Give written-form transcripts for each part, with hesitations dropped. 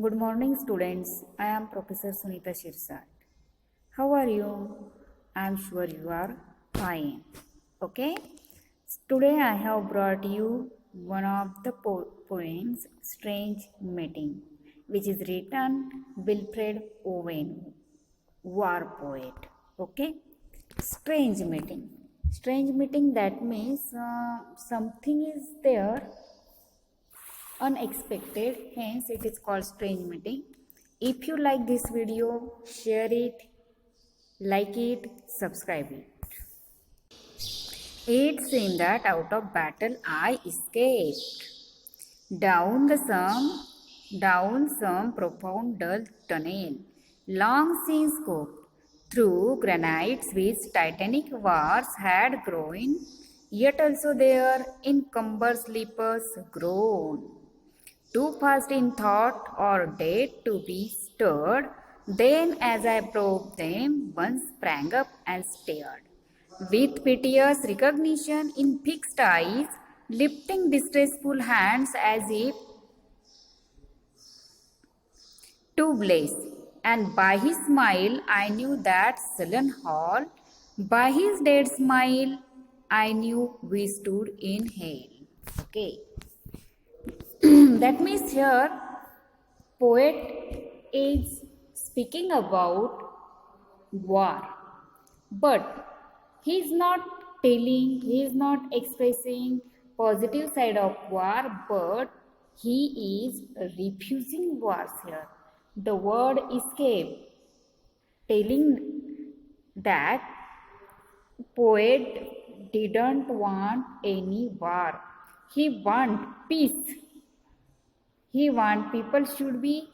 Good morning, students. I am Professor Sunita Shirsat. How are you? I am sure you are fine. Okay? Today I have brought you one of the poems, Strange Meeting, which is written Wilfred Owen, war poet. Okay? Strange meeting. Strange meeting, that means something is there unexpected, hence it is called strange meeting. If you like this video, share it, like it, subscribe it. It seemed that out of battle I escaped down the some profound dull tunnel, long since scoped through granites which titanic wars had grown, yet also there in cumber sleepers grown. Too fast in thought or dead to be stirred, then as I probed them, one sprang up and stared. With piteous recognition in fixed eyes, lifting distressful hands as if to bless. And by his smile, I knew that sullen hall. By his dead smile, I knew we stood in hell. Okay. That means here poet is speaking about war, but he is not telling, he is not expressing positive side of war, but he is refusing wars here. The word escape, telling that poet didn't want any war, he want peace. He want people should be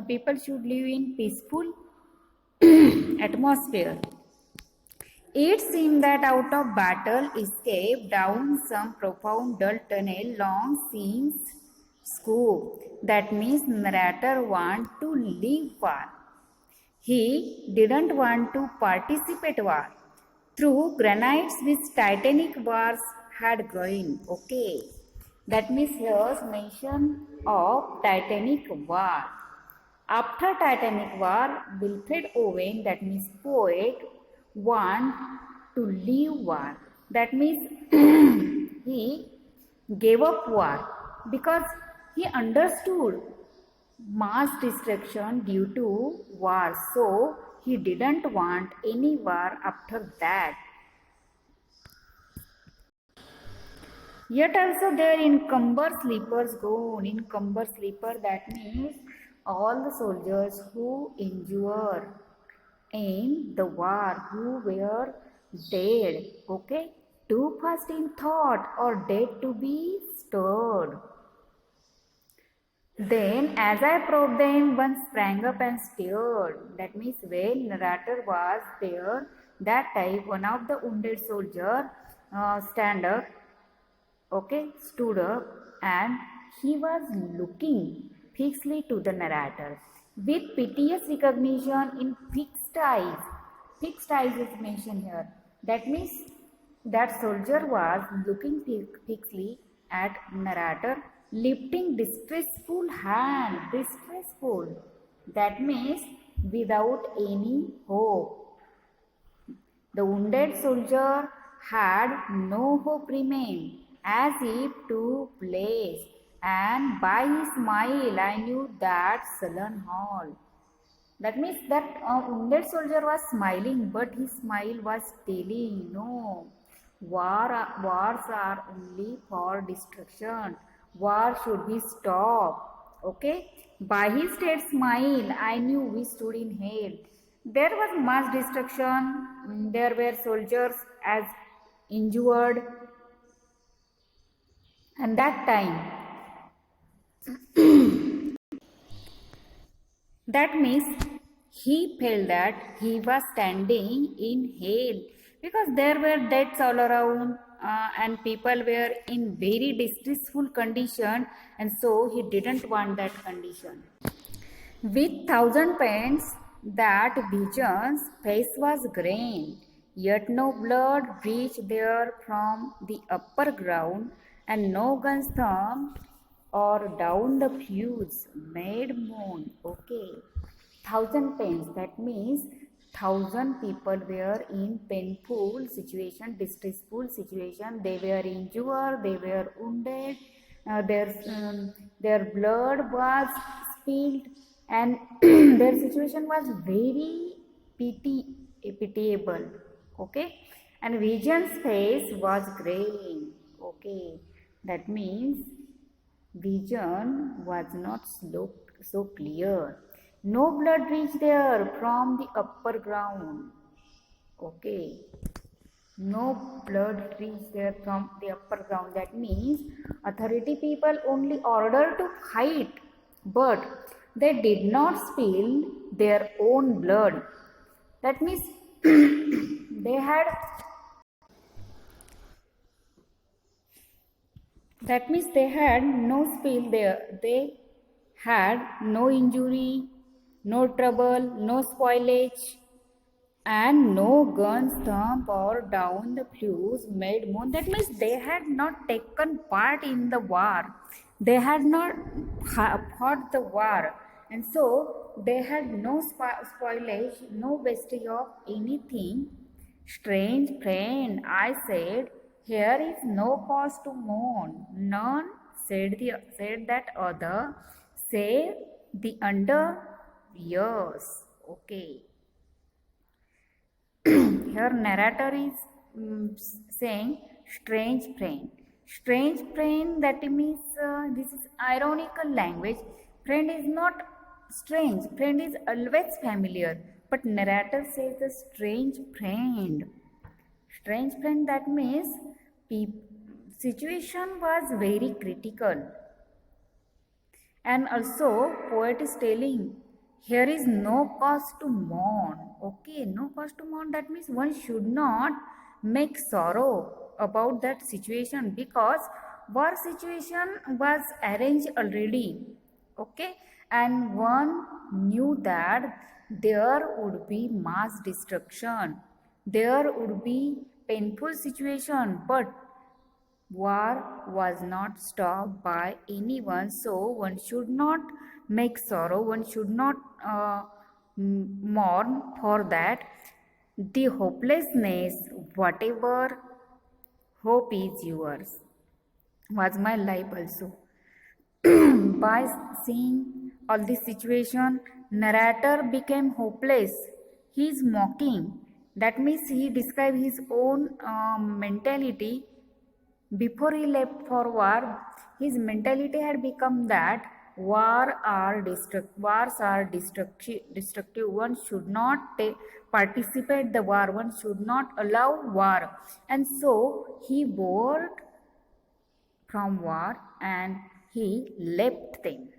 people should live in peaceful atmosphere. It seemed that out of battle escape down some profound dull tunnel long since scope. That means narrator want to leave war. He didn't want to participate war. Through granites which titanic wars had grown. Okay. That means here's mention of Titanic War. After Titanic War, Wilfred Owen, that means poet, want to leave war. That means he gave up war because he understood mass destruction due to war. So he didn't want any war after that. Yet also there in cumber sleepers gone. In cumber sleeper, that means all the soldiers who endure in the war, who were dead, okay, too fast in thought or dead to be stirred. Then as I probed them, one sprang up and stared. That means when narrator was there, that time one of the wounded soldier stood up, and he was looking fixedly to the narrator with piteous recognition in fixed eyes. Fixed eyes is mentioned here. That means that soldier was looking fixedly at narrator, lifting distressful hand. Distressful. That means without any hope. The wounded soldier had no hope remained, as if to place, and by his smile I knew that sullen hall. That means that wounded soldier was smiling, but his smile was telling, no, wars are only for destruction. War should be stopped. Okay? By his dead smile, I knew we stood in hell. There was mass destruction. There were soldiers as injured. And that time, that means he felt that he was standing in hell because there were deaths all around and people were in very distressful condition, and so he didn't want that condition. With thousand pains, that vision's face was green, yet no blood reached there from the upper ground, and no gun's thumb or down the fuse made moan. Okay. Thousand pains, that means thousand people were in painful situation, distressful situation. They were injured, they were wounded, their blood was spilled, and their situation was very pitiable. Okay, and Vision's face was graying. Okay, that means vision was not so clear. No blood reached there from the upper ground. Okay. No blood reached there from the upper ground. That means authority people only ordered to fight, but they did not spill their own blood. That means they had no spill there. They had no injury, no trouble, no spoilage, and no guns thump or down the fuse made moon. That means they had not taken part in the war. They had not fought the war, and so they had no spoilage, no wastage of anything. Strange friend, I said, here is no cause to mourn. None, said that other, save the under years. Okay. Here narrator is saying strange friend, that means this is ironical language. Friend is not strange, friend is always familiar, but narrator says a strange friend, that means situation was very critical. And also poet is telling here is no cause to mourn. Okay, no cause to mourn, that means one should not make sorrow about that situation, because war situation was arranged already. Okay, and one knew that there would be mass destruction, there would be painful situation, but war was not stopped by anyone, so one should not make sorrow, one should not mourn for that. The hopelessness, whatever hope is yours, was my life also. By seeing all this situation, narrator became hopeless. He is mocking. That means he described his own mentality. Before he left for war, his mentality had become that wars are destructive. One should not participate the war. One should not allow war, and so he bored from war and he left them.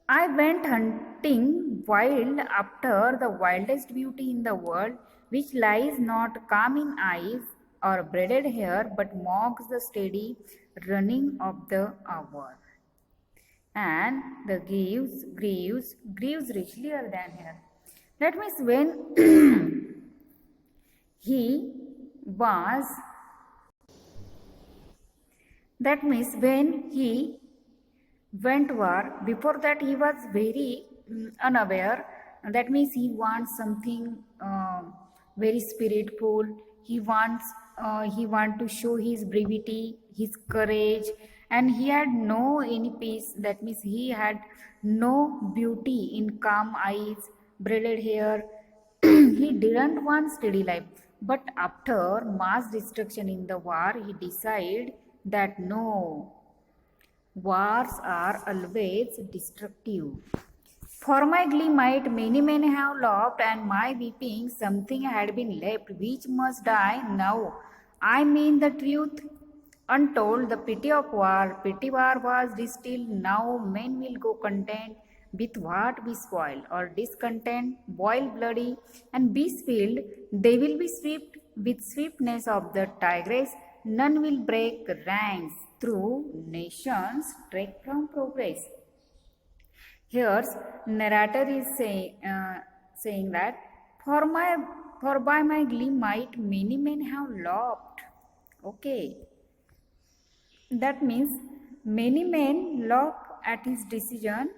I went hunting wild after the wildest beauty in the world, which lies not calm in eyes or braided hair, but mocks the steady running of the hour. And the grieves richlier than hair. That means when he was, that means when he went war, before that he was very unaware. That means he wants something very spiritful. He want to show his bravery, his courage, and he had no any peace. That means he had no beauty in calm eyes, braided hair. He didn't want steady life. But after mass destruction in the war, he decided that no, wars are always destructive. For my glee might many men have laughed, and my weeping something had been left which must die now. I mean the truth. Untold the pity of war, pity war was distilled, now men will go content with what we spoil, or discontent, boil bloody, and be spilled, they will be swept with swiftness of the tigress, none will break ranks through nations trek from progress. Here, narrator is saying that for by my glee might many men have laughed. Okay, That means many men laugh at his decision.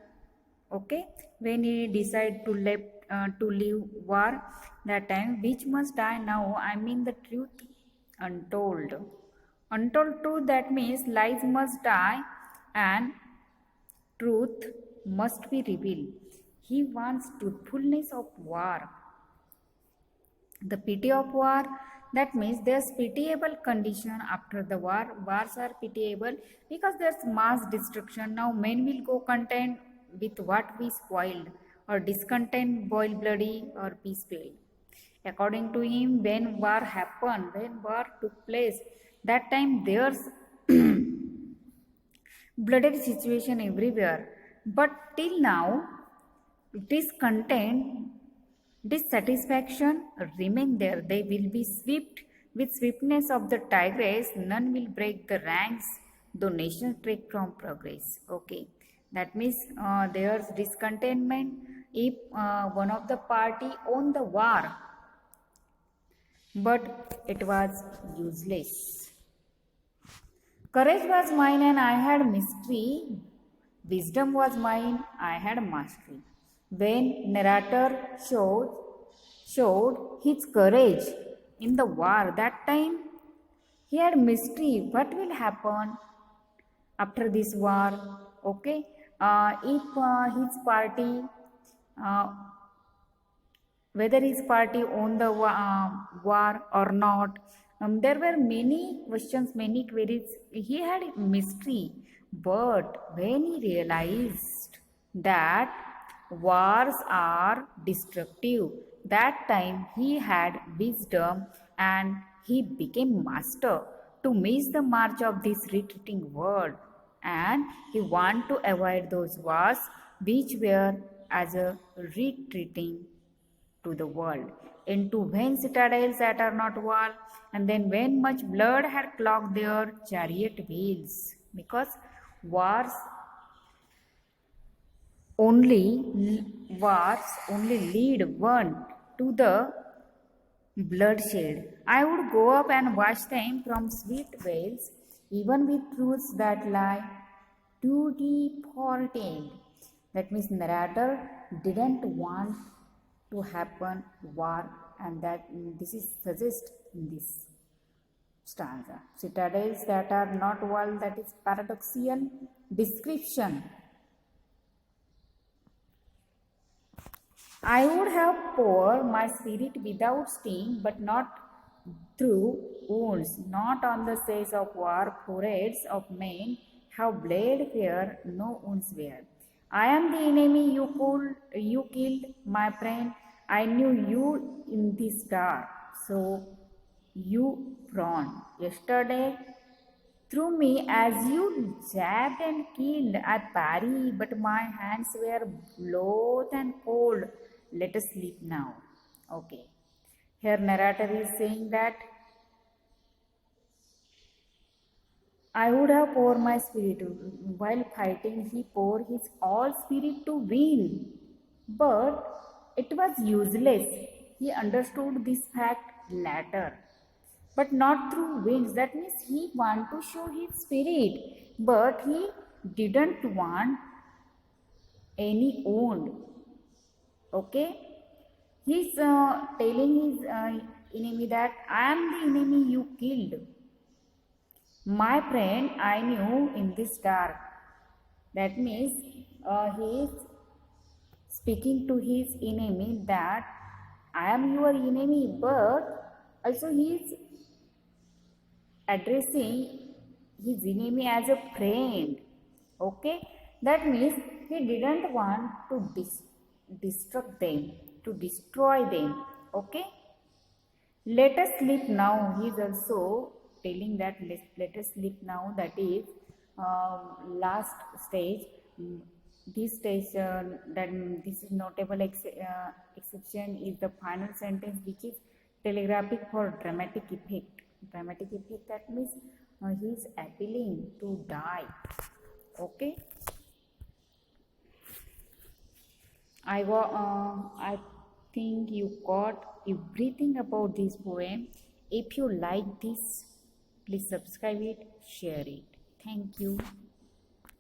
Okay, when he decide to leave war, that time which must die now. I mean the truth untold. Untold truth, that means lies must die and truth must be revealed. He wants truthfulness of war. The pity of war, that means there's pitiable condition after the war. Wars are pitiable because there's mass destruction. Now men will go content with what we spoiled, or discontent boil bloody or peace fail. According to him, when war happened, when war took place, that time there's blooded situation everywhere. But till now, discontent, dissatisfaction remain there. They will be swept with swiftness of the tigress. None will break the ranks, though nations trek from progress. Okay, that means there's discontentment if one of the party won the war, but it was useless. Courage was mine and I had mystery. Wisdom was mine, I had mastery. When narrator showed his courage in the war, that time he had mystery. What will happen after this war? Okay, if his party uh, whether his party won the war or not. There were many questions, many queries. He had mystery, but when he realized that wars are destructive, that time he had wisdom and he became master to miss the march of this retreating world, and he want to avoid those wars which were as a retreating to the world, into vain citadels that are not wall, and then when much blood had clogged their chariot wheels, because wars only wars only lead one to the bloodshed. I would go up and watch them from sweet veils, even with truths that lie too deep for tame. That means narrator didn't want to happen war, and that this is suggest in this stanza. Citadels that are not wall, that is paradoxical description. I would have poured my spirit without sting, but not through wounds, not on the says of war, parades of men have blade fair, no wounds wear. I am the enemy you killed, my friend. I knew you in this dark, so you prone. Yesterday through me as you jabbed and killed, I parry, but my hands were loath and cold. Let us sleep now. Okay. Here narrator is saying that I would have poured my spirit. While fighting, he poured his all spirit to win. But it was useless. He understood this fact later. But not through winds. That means he want to show his spirit, but he didn't want any wound. Okay, he's telling his enemy that I am the enemy you killed. My friend, I knew in this dark. That means he is speaking to his enemy that I am your enemy, but also he is addressing his enemy as a friend. Okay, that means he didn't want to destruct them, to destroy them. Okay, let us sleep now. He is also telling that let us sleep now. That is last stage. This stage that this is notable exception is the final sentence, which is telegraphic for dramatic effect. Dramatic effect, that means he is appealing to die. Okay. I think you got everything about this poem. If you like this, please subscribe it, share it. Thank you.